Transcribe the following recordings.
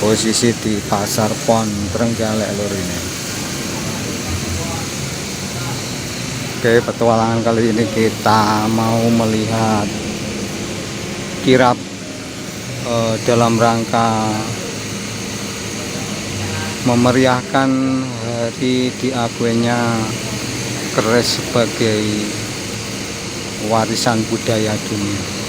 Posisi di Pasar Pon Trenggalek lur ini. Oke, petualangan kali ini kita mau melihat kirap dalam rangka memeriahkan hari diakui-nya keris sebagai warisan budaya dunia.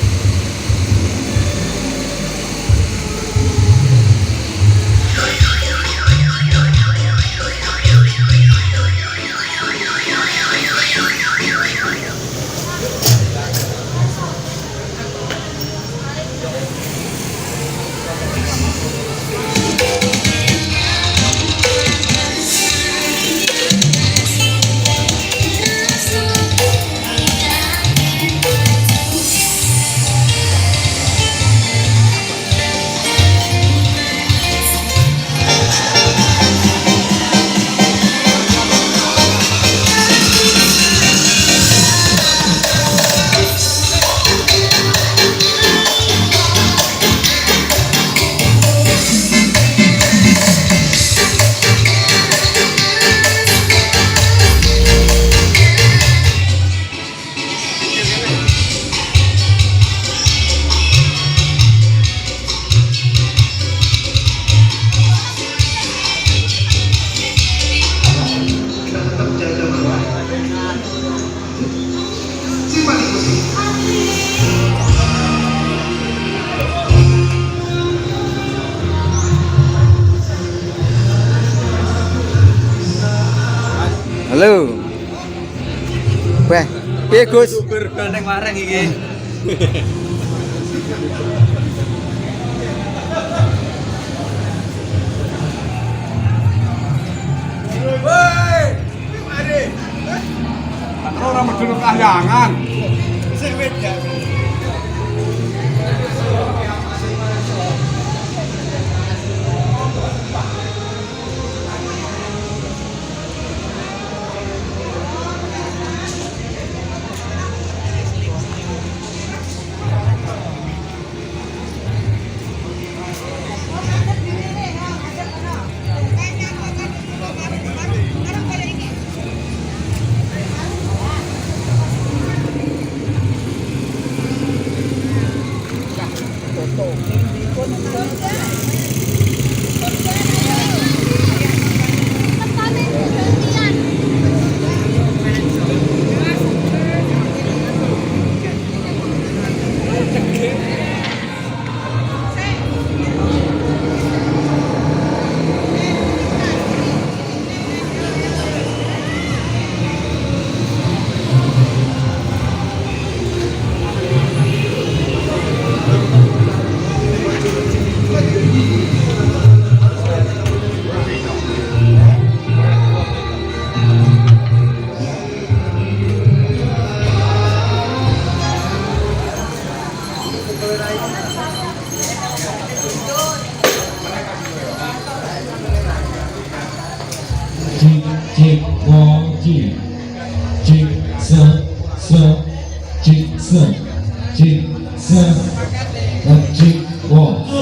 Halo. Weh, piye Gus? Super gandeng wareng iki. Woi, mari. Ora medhun kahyangan. Sing wedak.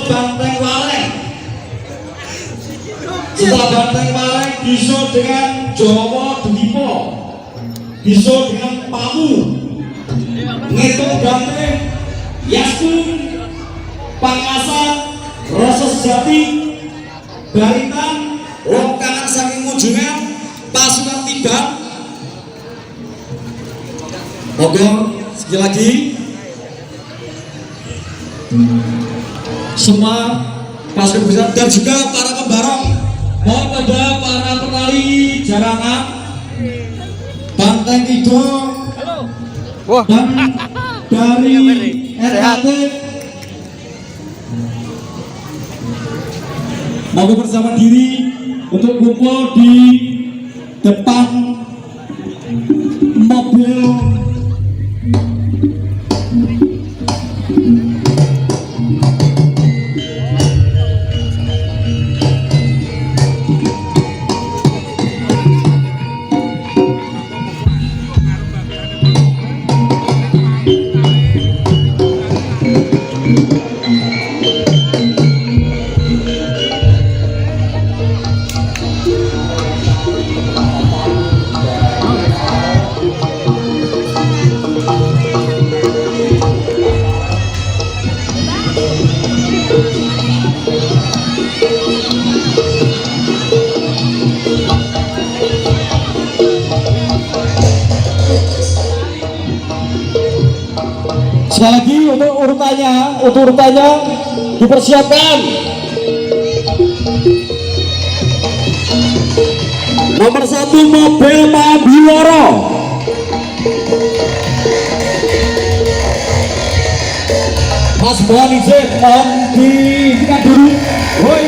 Banteng Waleng. Setelah Banteng Waleng bisa dengan Jawa Dwipa, bisa dengan Pamu, Ngitung Banteng, Yaskun, Pangkasan, Rasa Sejati, Baritan, Lokangan saking Mujungan, Pasukan Tiban. Oke, sekali lagi. Semua pasukan besar dan juga para pembarong, mohon pada para penari jarangan Banteng Kidul dan dari RAT Mau bersama diri untuk kumpul di depan mobil sekali lagi untuk urutannya dipersiapkan. Nomor 1 mobil Pak Biworo, Mas mohon izin, mohon dihentikan dulu. Woi.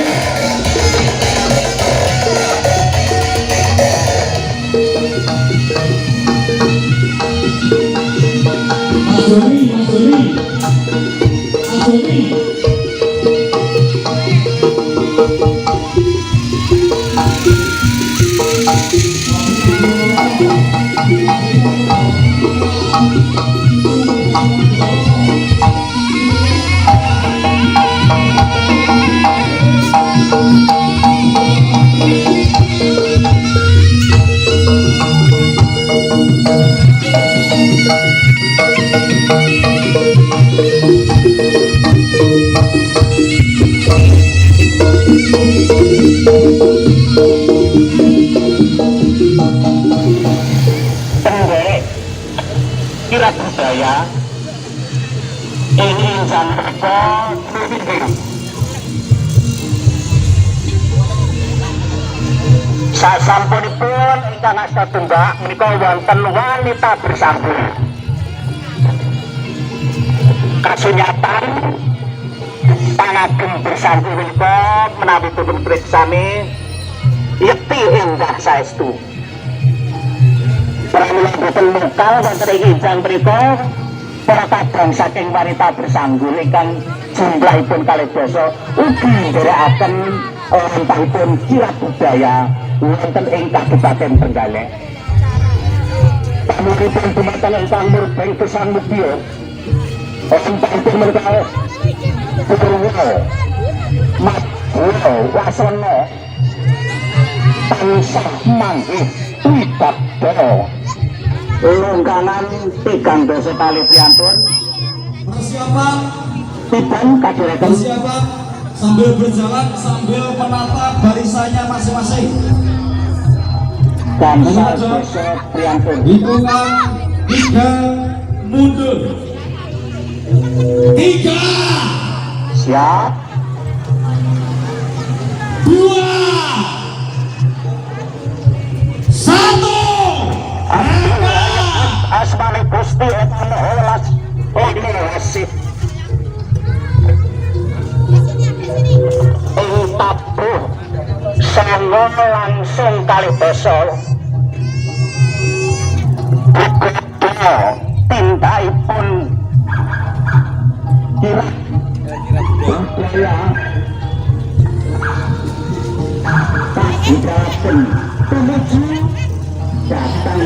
Mas Doni. Kira budaya ini insan rekod sasampunipun ingkang asta tunggak menika wonten wanita bersambung kasunyatan pangagem bersambung menika menawi pun preksane yekti enggak saestu. Pramila boten lokal wonten ing injang mriku para kadang saking wanita bersanggul ingkang jumlahipun kalih dasa ugi nderekaken entahipun kirab budaya wonten ing Kabupaten Trenggalek. Panjenenganipun dumateng ingkang murbeng gesang mudya entahipun mereka Purwo Madura Wasana tansah manggih wibada longgangan 3 dosa kali piantun. Persiapan, Pidan kadireken. persiapan sambil berjalan sambil menata barisannya masing-masing. Dan dosa piantun. Hitungan 3 mundur. 3 Siap. 2 1. Asmani Gusti etan olas olasip ing tabuh sanga langsung kali basa buka tindaipun kira budaya kabupaten menuju datang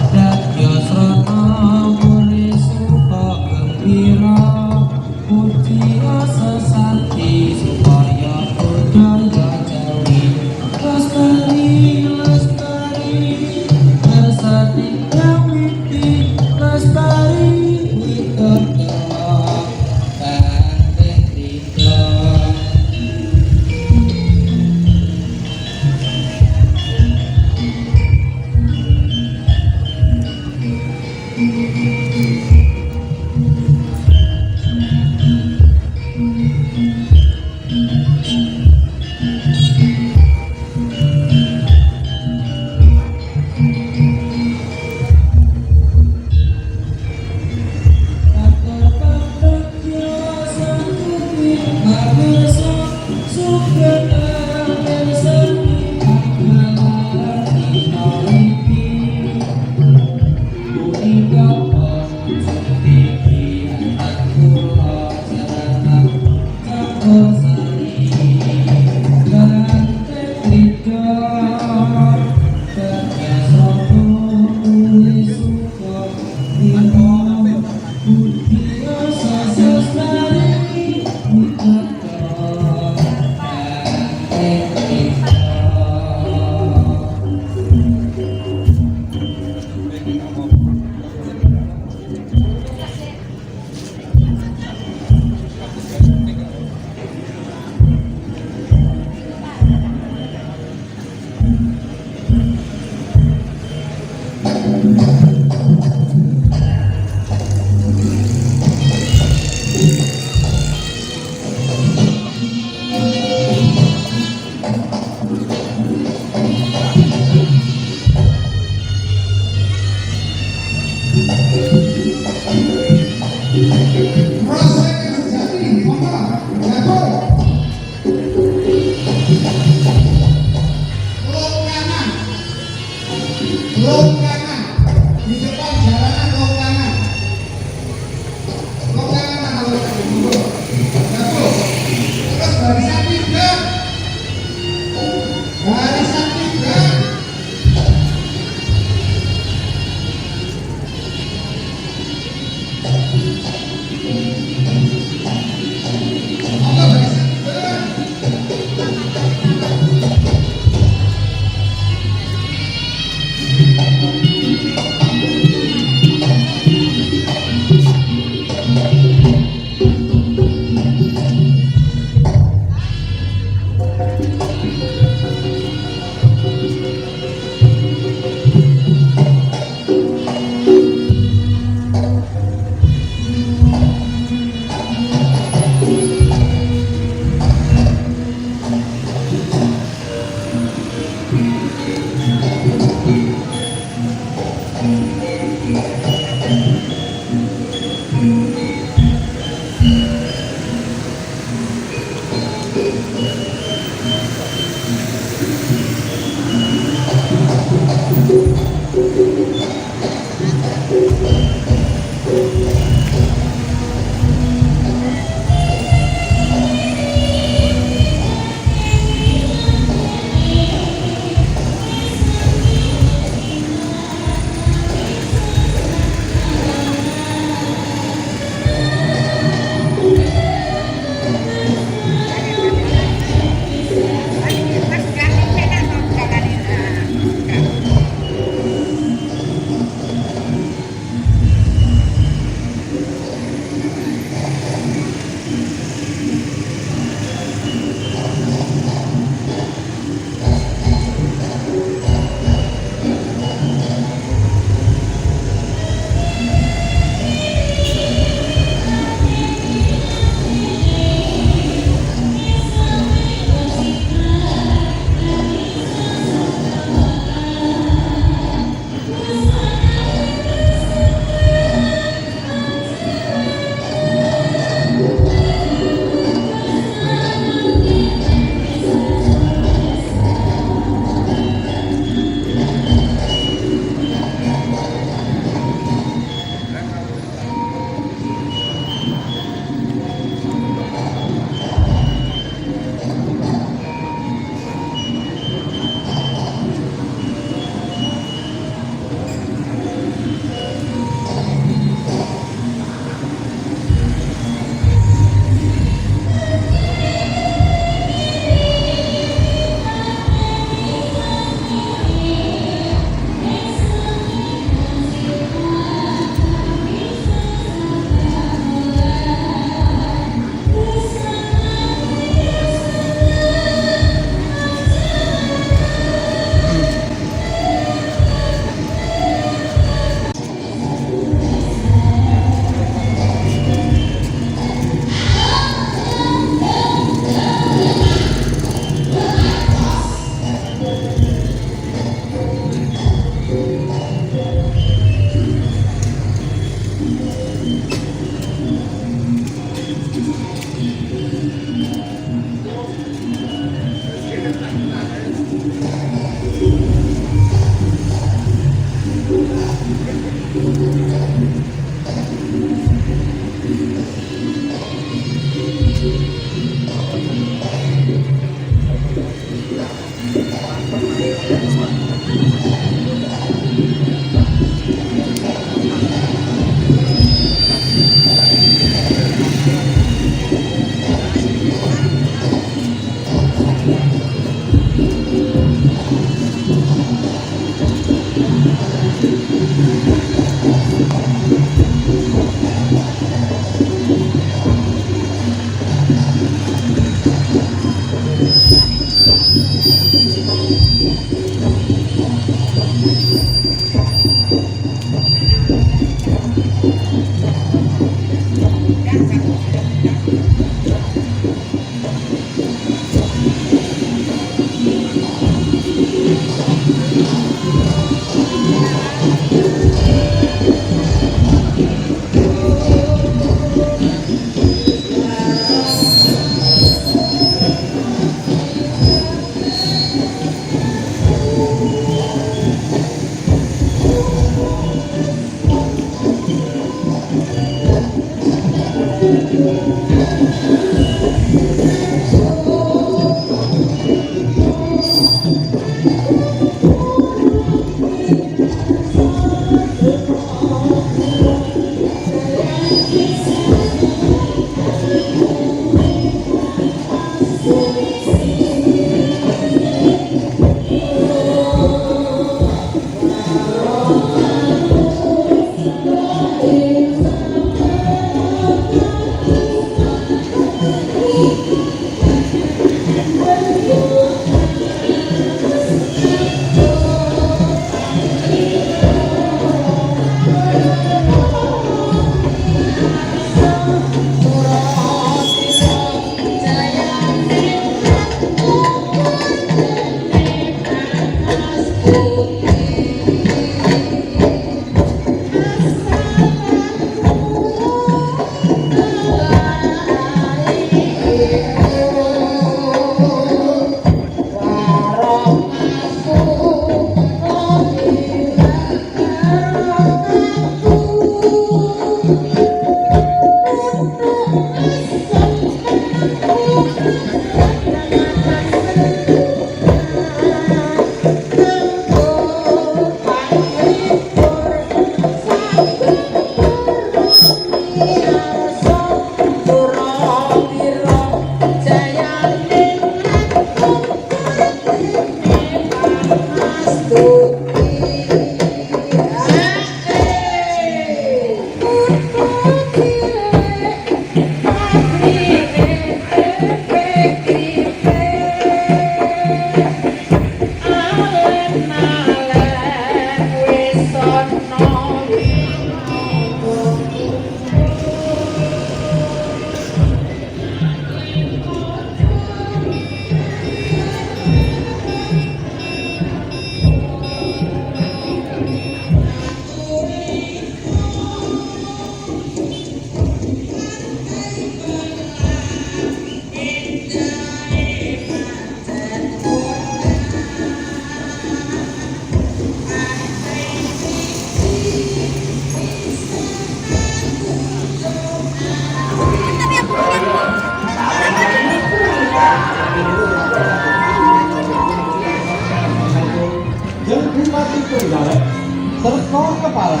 serta kepala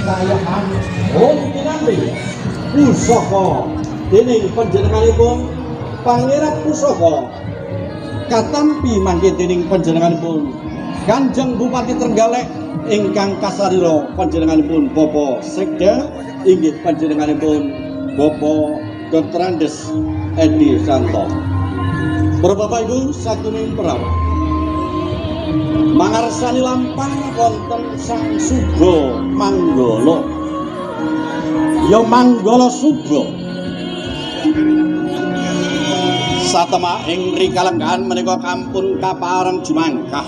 sayaan Kinambi Pusaka dening panjenenganipun Pangeran Pusaka katampi mangke dening panjenenganipun Kanjeng Bupati Trenggalek ingkang kasarira panjenenganipun Bapak Sekda inggih panjenenganipun Bapak Dr. Andes Edi Santo. Para Bapak Ibu sakuning perawat mangarsani lampah wonten Sang Suba Manggala. Ya Manggala Suba. Satema ing rikalenggan menika kampun kapareng jumangkah.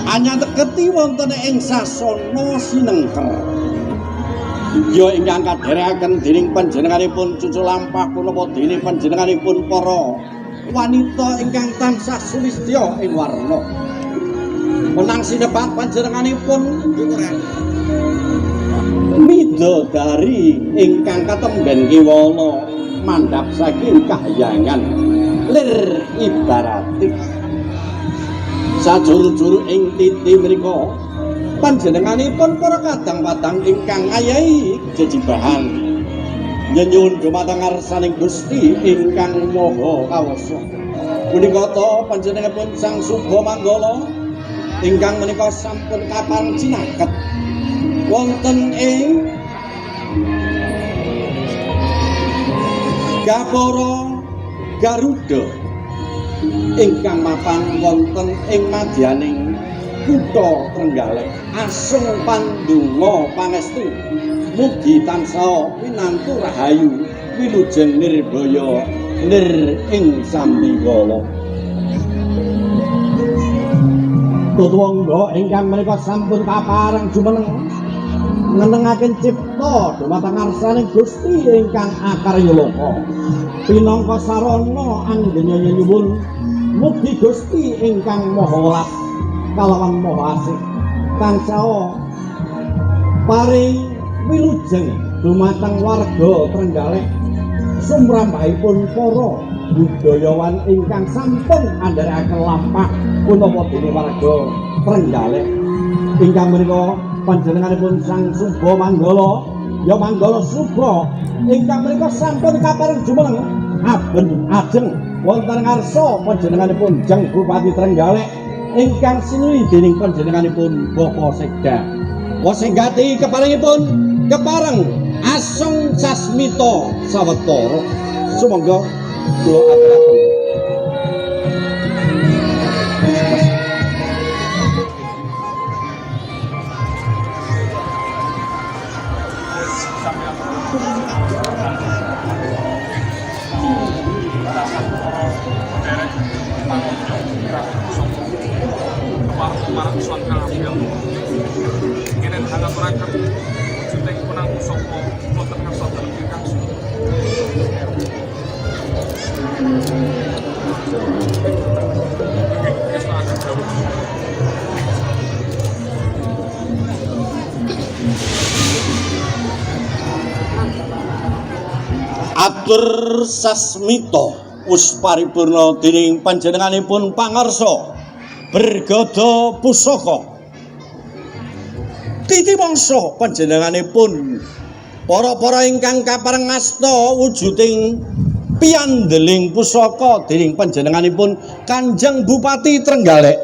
Anyanteti wonten ing sasana Sinengker. Ya ingkang kadherekaken dening panjenenganipun cucu lampah punapa dening panjenenganipun para wanita ingkang tansah sulistya ing warna. Menang sinebat panjenenganipun midodari ingkang katemben kiwala mandhap saking kahyangan lir ibaratik sajuru-juru ing titi menika panjenenganipun para kadang-kadang ingkang ayahi jejibahan nyuwun dumateng ngarsaning Gusti ingkang Maha Kawasa. Punika ta panjenenganipun Sang Suba Manggala ingkang menika sampun kapareng cinaket wonten ing Gapura Garuda ingkang mapan wonten ing madyaning kutha Trenggalek. Asung pandonga pangestu mugi tansah pinantu rahayu wilujeng nirbaya nir ing sambikala. Tutungga ingkang menika sampun kapareng jumeneng ngenengaken cipta dumateng ngarsaning Gusti ingkang akarya loka. Pinangka sarana anggenya nyuwun mugi Gusti ingkang Maha Welas kalawan Maha Asih tansah paring wilujeng dumateng warga Trenggalek sumrambahipun para budayawan ingkang sampun andharaken lampah punapa dene warga Trenggalek ingkang menika panjenenganipun Sang Suba Manggala ya Manggala Suba ingkang menika sampun kapareng jumeneng aben ajeng wonten ngarsa panjenenganipun Jeng Bupati Trenggalek ingkang sinuwi dening panjenenganipun Bapak Sekda. Wasenggati keparengipun kepareng asung sasmita sawetara sumangga kula aturaken. Marang sangka ambil kenen hangat rakat jutek menang soko wonten ngarsa terlebih kangsu Atur sasmita wis paripurna dening panjenenganipun pangarsa Bergada Pusaka. Titi mangsa panjenenganipun para-para ingkang kapareng ngasta wujuding piandeling pusaka dening panjenenganipun Kanjeng Bupati Trenggalek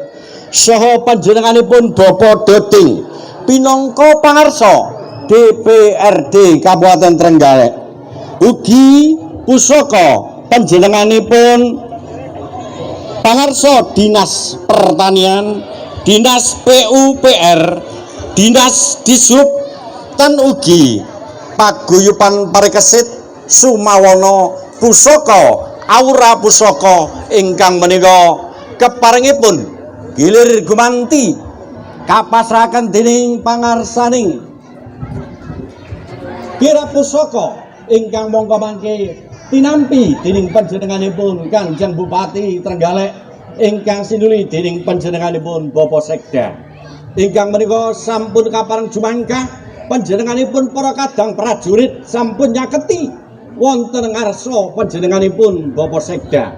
saha panjenenganipun Bapak Doting pinangka pangarsa DPRD Kabupaten Trenggalek. Ugi pusaka panjenenganipun pangarsa Dinas Pertanian, Dinas PUPR, Dinas Dishub tan ugi paguyuban parikesit sumawana pusaka aura pusaka ingkang menika keparengipun gilir gumanti kapasrahaken dening pangarsaning kira pusaka ingkang mongko mangke tinampi dening panjenenganipun Kanjeng Bupati Trenggalek ingkang sinuli dening panjenenganipun Bapak Sekda ingkang menika sampun kapareng jumangkah panjenenganipun para kadang prajurit sampun nyaketi wonten ngarsa panjenenganipun Bapak Sekda.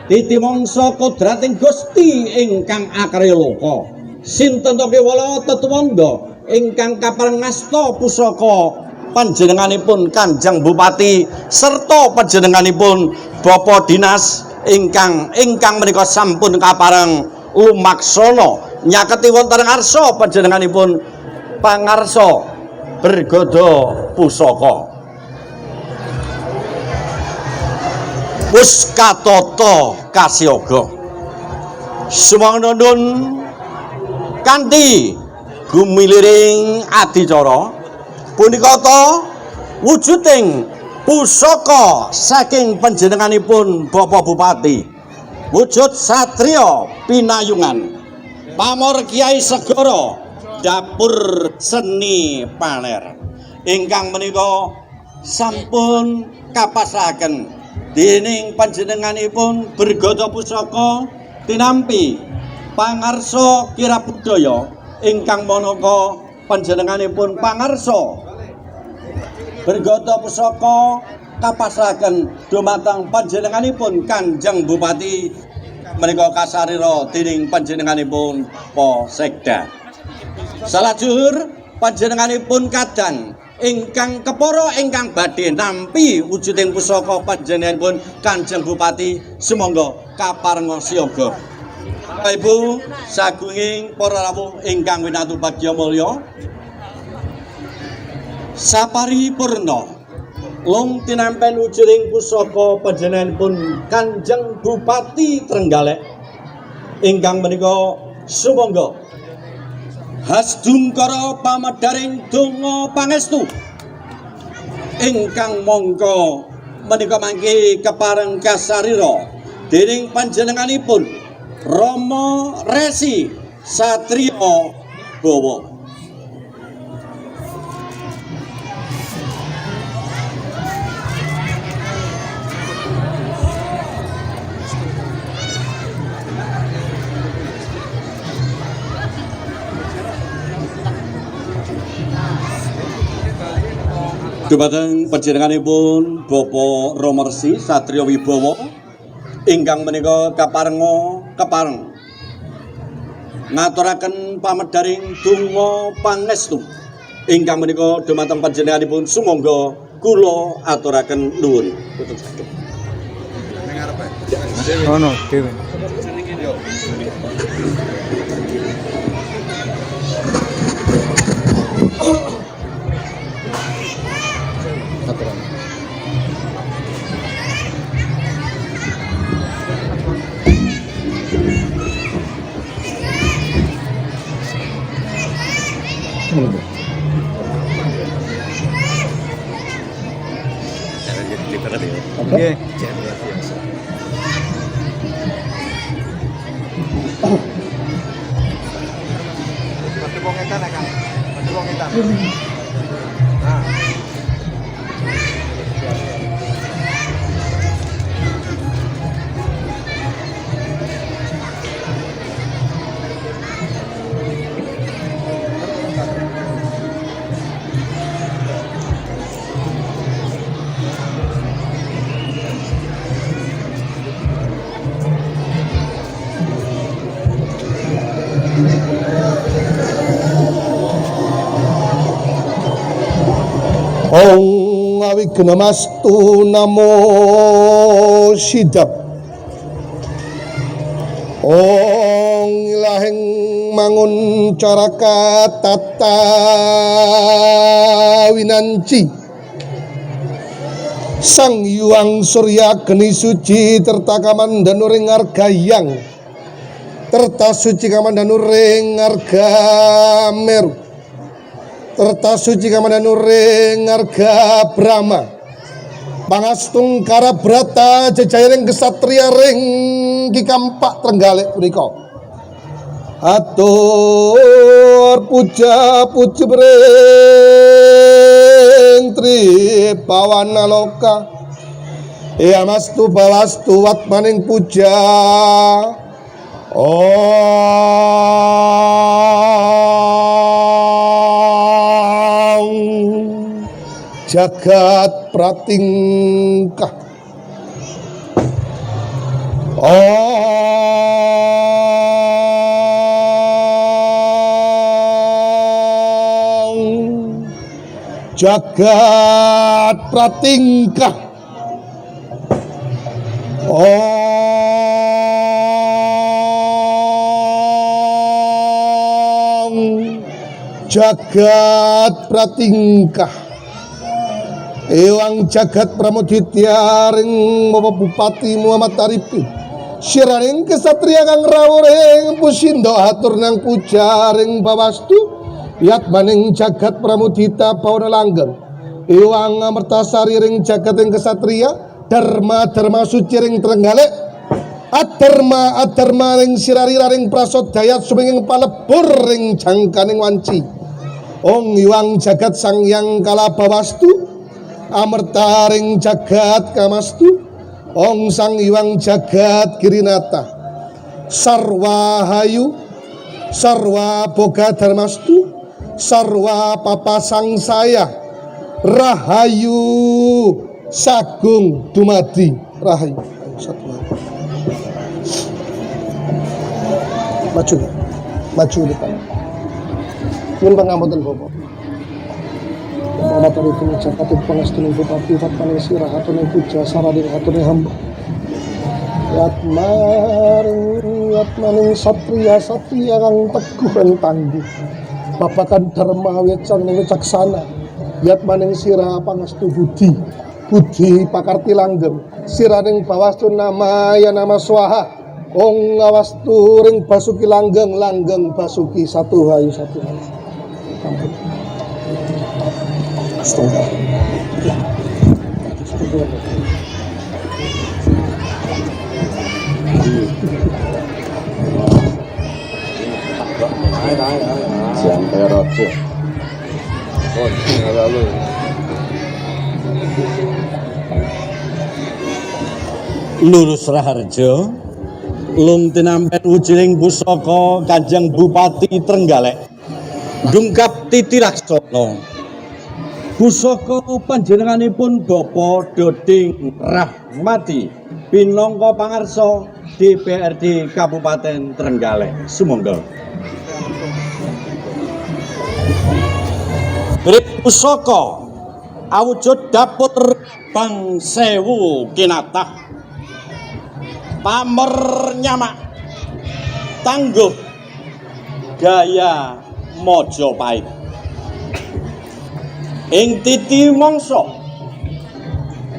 Titi mangsa kodrating Gusti ingkang akarya loka sinten to kewala tetuwanda ingkang kapareng ngasta pusaka panjenenganipun Kanjeng Bupati serta panjenenganipun Bapak Dinas ingkang menika sampun kapareng lumaksana nyaketi wonten ngarsa panjenenganipun pangarsa Bergada Pusaka. Wis katata kasiyaga sumangga nuwun kanthi gumiliring adicara punika ta wujuding pusaka saking panjenenganipun Bapak Bupati wujud satriya pinayungan pamor Kiai Segara dapur seni paner ingkang menika sampun kapasrahaken dening panjenenganipun Bergada Pusaka tinampi pangarsa kira budaya ingkang manaka panjenenganipun pangarsa Bergada Pusaka kapasrahaken dumateng panjenenganipun Kanjeng Bupati menika kasarira dening panjenenganipun Posekda. Salajur panjenenganipun kadang ingkang kepara ingkang badhe nampi wujuding pusaka panjenenganipun Kanjeng Bupati sumangga kaparenga siyaga. Bapak Ibu sagunging para rawuh ingkang winatu bagya mulya, saparipurna long tinampen wujuding pusaka panjenenganipun Kanjeng Bupati Trenggalek ingkang menika sumangga hasdungkara pamadaring donga pangestu ingkang mangka menika mangke kepareng kasarira dening panjenenganipun Rama Resi Satriya Bawa. Dumateng panjenenganipun Bapak Rama Resi Satriya Wibawa ingkang menika kepareng ngaturaken pamedharing donga pangestu ingkang menika dumateng panjenenganipun sumangga kula aturaken nuwun. Ono dhewe. Nggih. Om Awignamastu Namo Sidap. Om ilahing mangun caraka tata winanci. Sang Hyang Surya Geni Suci terta kamandanuring argayang. Terta suci kamandanuring arga Meru. Terta suci kamandanuring arga Brahma. Pangastung Karabrata jejaring kesatria ring Kikampak Trenggalek punika. Atur puja puji bring tri pawana loka. Yamastu bawastu watmaning puja. Jagat pratingkah jagat pratingkah jagat pratingkah Ewang jagat pramuditya ring Bapak Bupati Muhammad Arifin siraning kesatria kang rawuh ring Pusindo atur nang puja ring Bawastu yatmaning jagat pramudita pawana langgeng Ewang amertasari ring jagat ing kesatria dharma suci ring Trenggalek adharma ring sirarira ring prasodayat suminging palebur ring jangkaning wanci Ong Hyang jagat sang yang kala Bawastu amertaring jagat kamastu Ong Sang Hyang jagat girinata sarwa hayu sarwa boga dharmastu sarwa papasang saya rahayu sagung dumadi rahayu maju depan. Nyun pangapunten Bapak. Bapak itu jakatip pangestuning bupati patmaning sirah atuning puja sarading atuning hamba. Yatmaning satria kang teguh lan tangguh. Babakan dharma wecan wicaksana. Yatmaning sirah pangestu budi pakarti langgeng. Siraning bawastu nama ya nama swaha. Ong ngawastu ring basuki langgeng basuki satu hayu. Sampai rojo. Lurus Raharjo, lung tinampen ujiling pusaka Kanjeng Bupati Trenggalek. Dungkap titi laksana. Pusaka panjenenganipun Bapak Doding Rahmati pinangka pangarsa DPRD Kabupaten Trenggalek. Sumangga. Brit pusaka awujud dapur Bang Sewu kinatah pamer nyamak tangguh gaya Mojopahit ing titi mangsa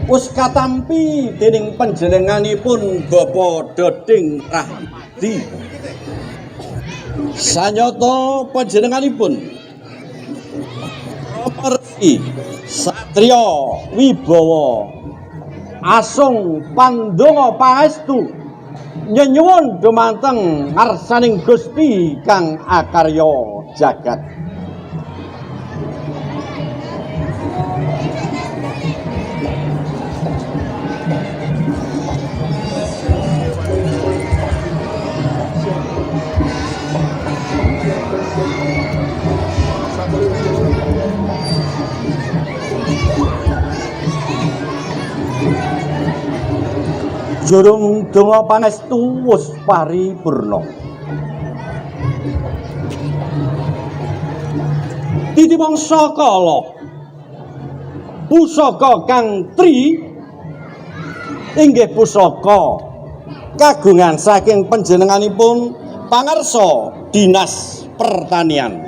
wis katampi dening panjenenganipun Bapak Doding Rahmati sanyata panjenenganipun Romersi Satria Wibawa asung pandonga pangestu nyenyuwun dumateng ngarsaning Gusti kang akarya jagat. Jurung donga pangestu wis paripurna. Titi mangsa kala pusaka kang tri inggih pusaka kagungan saking panjenenganipun pangarsa Dinas Pertanian.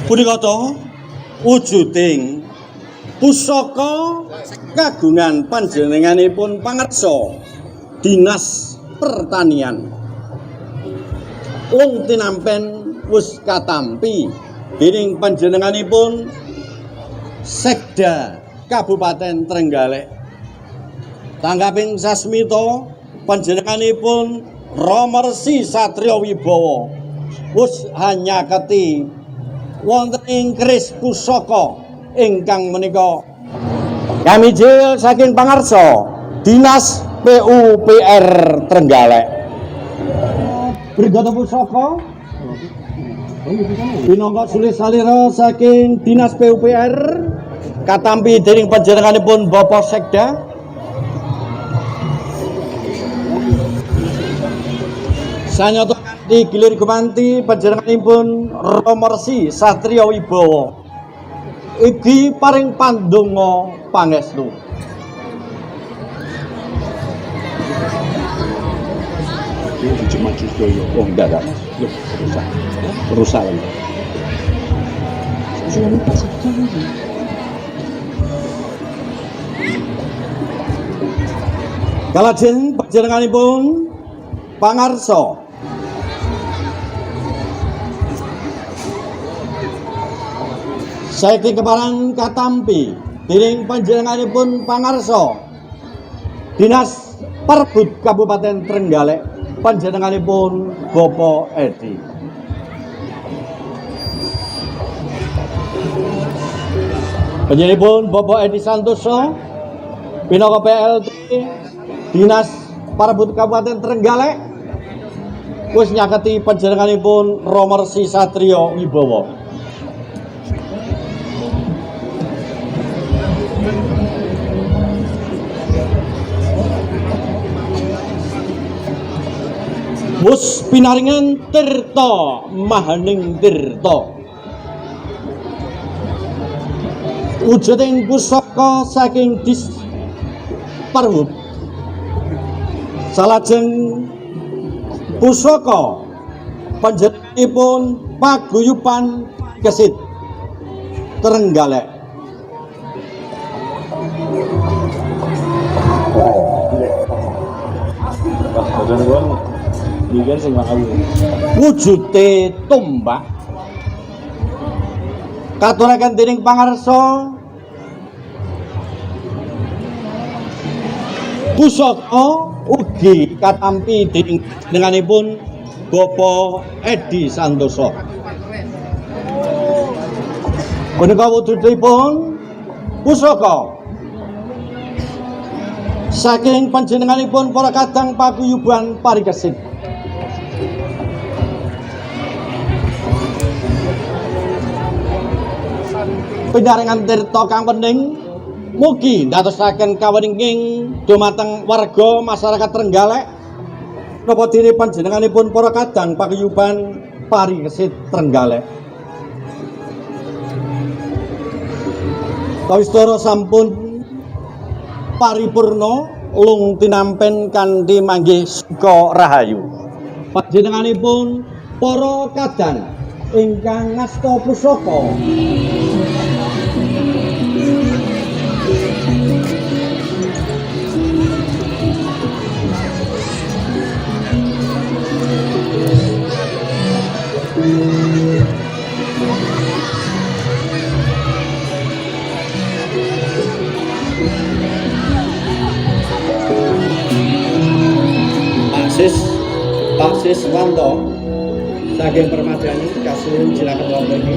Punika wujuding pusaka kagungan panjenenganipun pangarsa Dinas Pertanian. Lung tinampen wis katampi dening panjenenganipun Sekda Kabupaten Trenggalek. Tanggaping sasmita panjenenganipun Romersi Satria Wibawa wis hanyaketi wonten ing keris pusaka ingkang menika kami jil saking pangarsa Dinas PUPR Trenggalek. Brigade pusaka pinangka sulis salira saking Dinas PUPR katampi dening panjenenganipun Bapak Sekda sanyata kanthi gilir gumanti panjenenganipun Romersi Satria Wibawa iki paring pandonga pangestu. Oh enggak. Rusak lagi. Kalajeng panjenenganipun pangarsa saking keparang katampi dening panjenenganipun pangarsa Dinas Perbud Kabupaten Trenggalek panjenenganipun Bapak Edi. Panjenenganipun Bapak Edi Santoso Pinaka PLT Dinas Parabut Kabupaten Trenggalek wis nyaketi panjenenganipun Romersi Satrio Wibowo. Mus pinaringan tirta mahaning tirta. Wujuding pusaka saking dis Parhub. Salajeng pusaka panjenenganipun paguyuban Gesit Trenggalek. Wujude tombak katuraken dening pangarsa pusaka ugi katampi dening panjenenganipun Bapak Edi Santoso. Punika wujudipun pusaka saking panjenenganipun para kadang paguyuban Parikesit. Pinaringan tirta kang pening mugi ndadosaken kaweninging dumateng warga masyarakat Trenggalek napa dene panjenenganipun para kadang paguyuban Parikesit Trenggalek. Kawistara sampun paripurna lung tinampen kanthi manggih suka rahayu. Panjenenganipun para kadang ingkang ngasta pusaka Pak Sis Wanto saking Permadani kasuhun silakan wonten iki.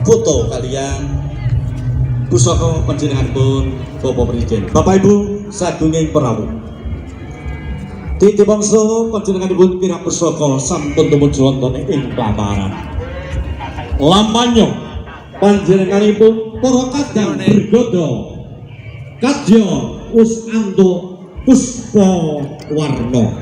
Foto kalian pusaka panjenenganipun Bapak Presiden. Bapak Ibu sagunging prawu. Titi bangsa panjenenganipun kirang pusaka sampun tumuju wonten ing plataran. Lampanyo panjenenganipun para kadang bergodo kadya us antuk puspa warna.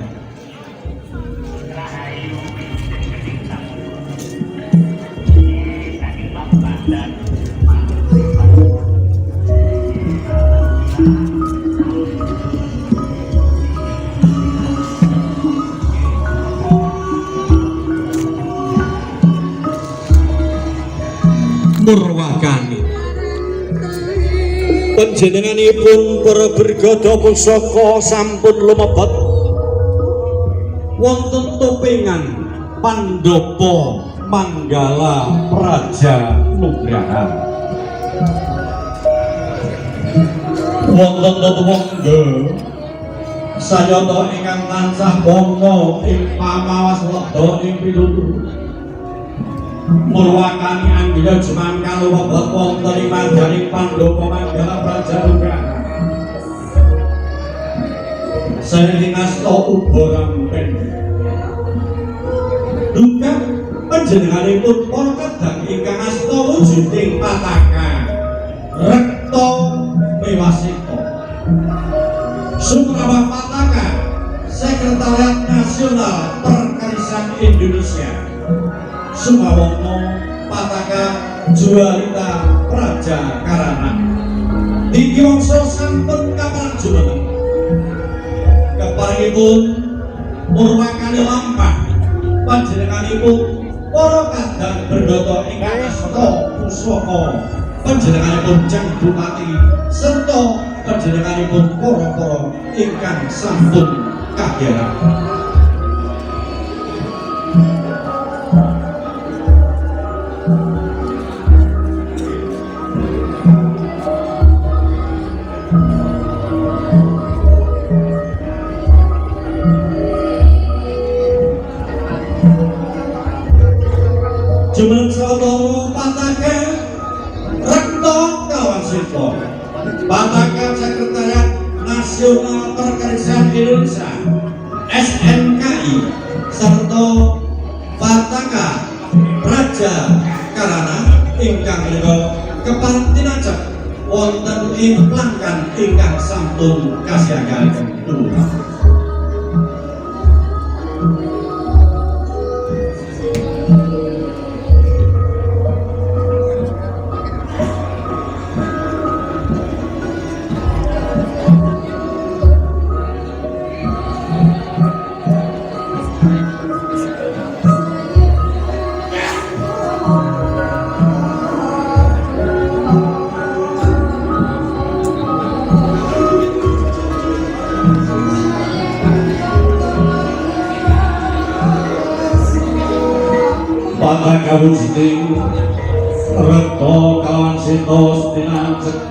Murwakani panjenenganipun para bergada pusaka sampun lumebet wonten topengan Pandhapa Manggala Praja Nugraha wonten tetungga sayata ingkang tansah bangga ing pamawas wedha ing pilutur Murwakani anggila juman kalau wabak wonten ing manjaring Pandhapa Manggala Praja Nugraha saking asta uba rampen duka panjenenganipun para kadang ingkang asta wujuding pataka rekta mewasita Suprawa Pataka Sekretariat Nasional Perkarisan Indonesia Sumawono Pataka Jualita Praja Karana Dikiwangsa sampun kaparang jumeneng keparengipun Purwakali lampah panjenenganipun para kadang berdata ingkang asta pusaka panjenenganipun Jeng Bupati serta panjenenganipun para ingkang sampun kagiyatan. Jumeneng Sawetara Pataka Rekta Kawansita Pataka Sekretariat Nasional Perkarisan Indonesia SNKI serta Pataka Praja Karana ingkang menika kepantinajep wonten ing pelanggan ingkang sampun kasihaken. Pataka wujuding Rekta Kawansita Sedinajeng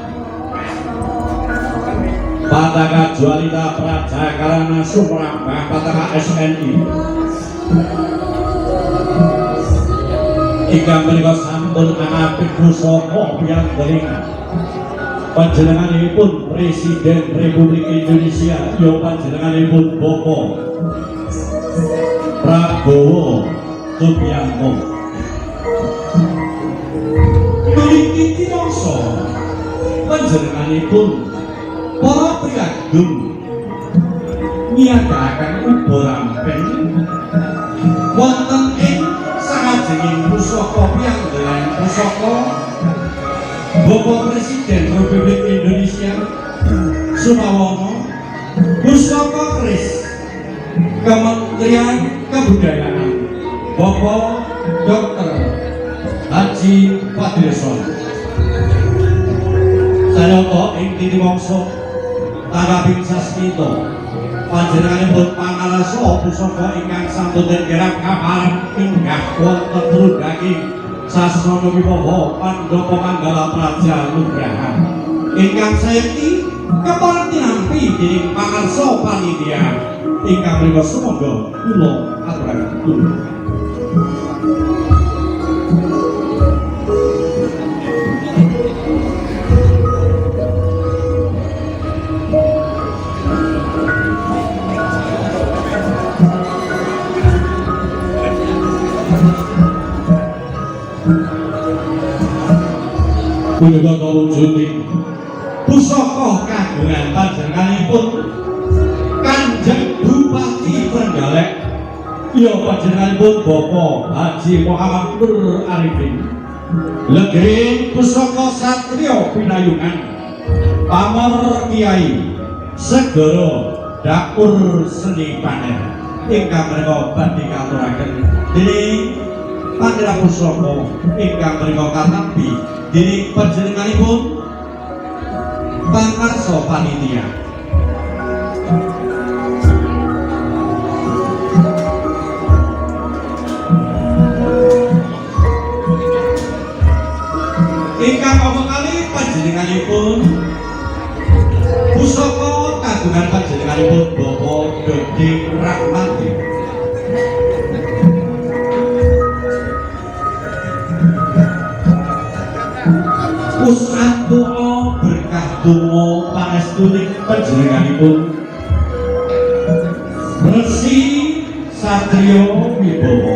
Pataka Jualita Praja Karana Suprabah Pataka SNI ingkang menika sampun angapit pusaka piyambing panjenenganipun Presiden Republik Indonesia ya panjenenganipun Bapak Prabowo Subianto mriki tiyangsa panjenenganipun para priyagum niadaken uga ramping wonten ing salajenging pusaka piyambing pusaka Bapak Presiden Republik Indonesia Sumawono pusaka keris Kementerian Kebudayaan Bapak Dr. Haji Fadilson Sayata ing titiwangsa tanggaping sasmita panjenenganipun pangarsa pusaka ingkang sampun derek kapalan pinggah wonten Trundanging Sasana Wibawa Pandhapa Manggala Praja Nugraha ingkang saiki kepareng tinampi dening pangarsa panitia ingkang menika sumangga kula aturaken kula. Punika kawujuding pusaka kagungan panjenenganipun Kanjeng Bupati Trenggalek ya panjenenganipun Bapak Haji Muhammad Nur Arifin legering pusaka Satrio Pinayungan Pamor Kiai Segara Dapur Seni Panen ingkang menika badhe katuraken dening Pandera Pusaka ingkang menika katampi dening panjenenganipun pangarsa panitia. Ingkang omongane panjenenganipun pusaka kagungan panjenenganipun Bapak Dodi Rahmati. Pusat doa berkah donga panestuning panjenenganipun Resi Satrio Wibowo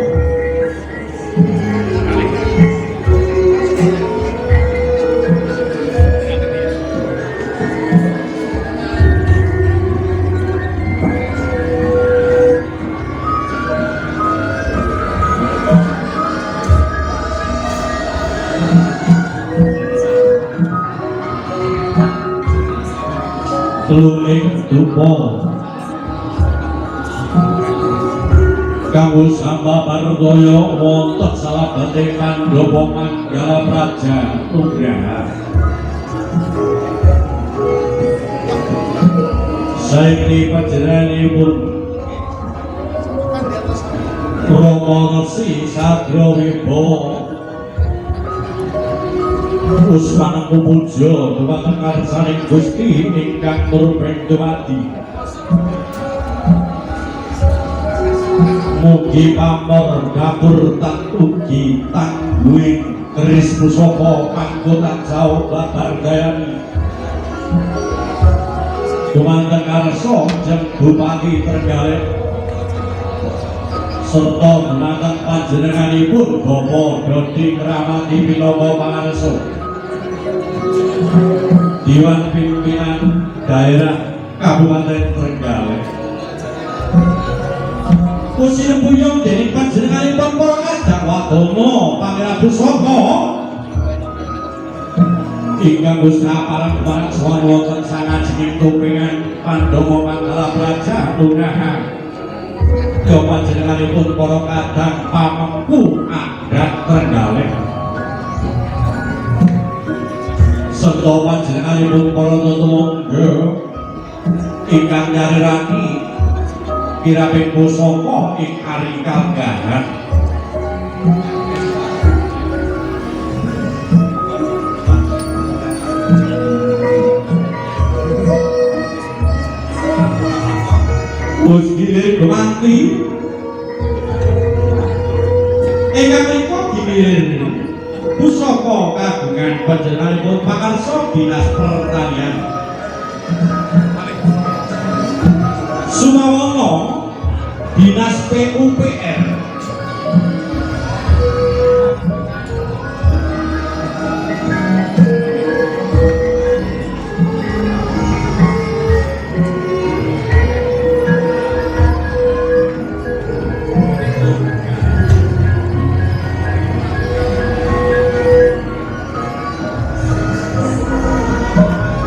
luling dupa kanggo samba pardaya wonten salabeting Pandhawa Manggala Praja Nugraha saiki panjenenganipun Rama Resi Sadra Wibawa Usman Puja dhumateng karsaning Gusti ingkang murubeng dumadi mugi pamor dapur ugi tangguing keris pusaka kanggo tansah babardayani dumateng karsa jeng Bupati Trenggalek serta dumateng panjenenganipun Bapak Dodi Kramati Pinaka Pangarso Dewan Pimpinan Daerah Kabupaten Trenggalek Kusir Buyung dening panjenenganipun para kadang wadana Pangeran Pusaka ingkang Gusti parang barang sawan wonten sangajenging tumpingan Pandhawa Manggala Praja Nugraha ya panjenenganipun para kadang pamengku adat Trenggalek serta panjenenganipun para tetangga ingkang nyarirani kiraping pusaka ing ari kalgahan Gusti Gumanti ingkang menika gimiren pusaka kagungan panjenenganipun pakarsa Dinas Pertanian Sumawana Dinas PUPR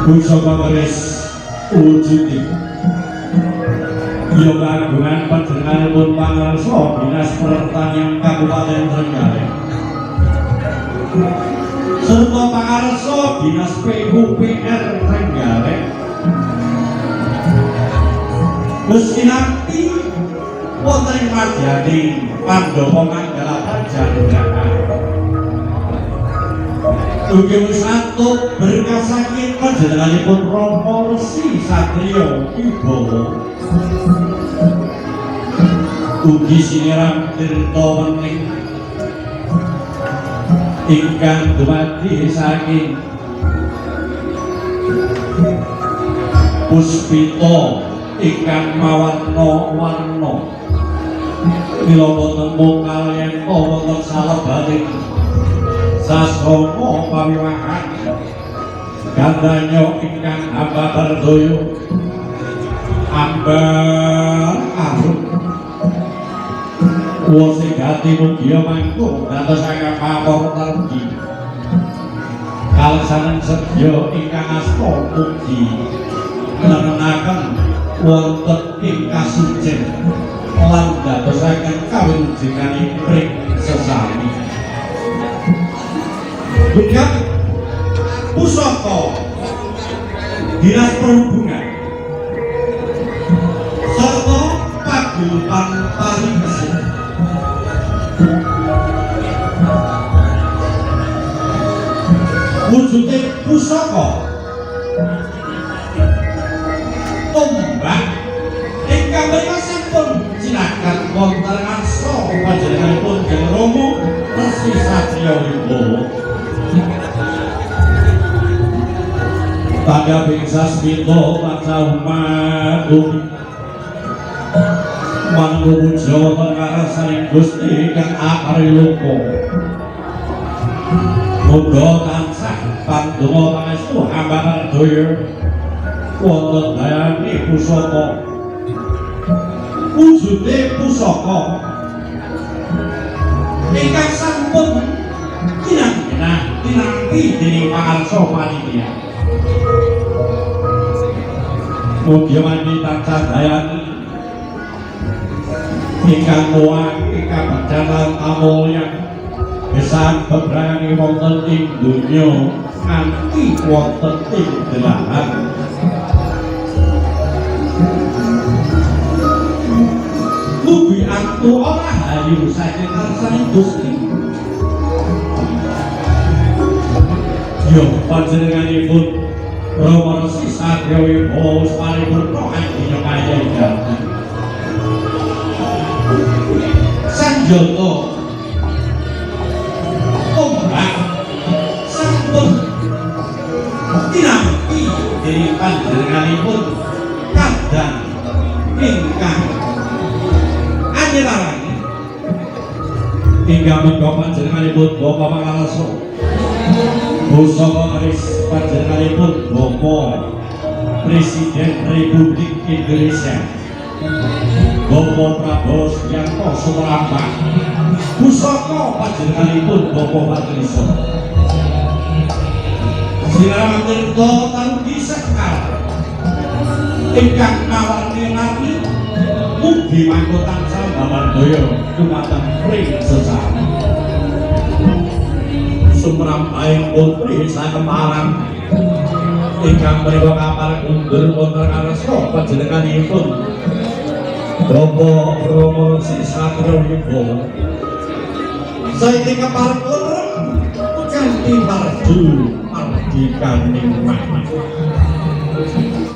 pusaka keris wujudipun ya kagungan panjenenganipun pangarsa Dinas Pertanian Kabupaten Trenggalek serta pangarsa Dinas PUPR Trenggalek Gusti Nakti wonten madyaning Pandhawa Manggala Praja Nugraha ugi wisatut berkah saking panjenenganipun Rama Resi Satria Wibawa ugi siniram tirta wening ingkang dumadi saking puspita ingkang mawarna-warna mila wonten kaliyan wonten salebating sasrama pawiwahan gandanya ingkang hamba bardaya ambar arep wose gati mugia mangku dadosaken pamor tergi kaleksanen sedya ingkang asta mugi nenenaken wonten ing kasucen lan dadosaken kawujudaning pring sesami bukan pusaka Dinas Perhubungan serta paguyuban pariwisata wujudé pusaka tombak ingkang menika sampun jinaken wonten ngarsa panjenenganipun Jeng Rama Resi Satria Wibawa pada bingsa smito tansah madung mangku puja perkara saring Gusti kang akariloko muga tansah pandonga pangestu hamba bardaya wonten dayane pusaka wujude pusaka ingkang sampun tinampi dening pangarsa panitia mugi wanita candayani ingkang muang ingkang berjalan amulyan besan bebrayani wonten ing donya nganti wonten ing delahan mugi antu ora hayu saking kersaning Gusti yo panjenenganipun Rama Resi Satya Wibawa paripurna ing kaya jati Sanjata Omrang sampun tinampi dening panjenenganipun kadang ingkang anyarani ingkang menika panjenenganipun Bapak Pangarasa Pusaka Aris panjenenganipun Bapak Presiden Republik Indonesia Bapak Prabowo Subianto Sumrambah pusaka panjenenganipun Bapak Patriso Siraman Tirta Tarugi Sekar ingkang nawarni mugi mangko tansah bawardaya dumateng pring sesami Sumrambahing putri sakemparang ingkang menika kapal undur wonten arsa panjenenganipun Bapak Rama Resi Satya Wibawa saiki keparipun kanthi marju mardikaning manah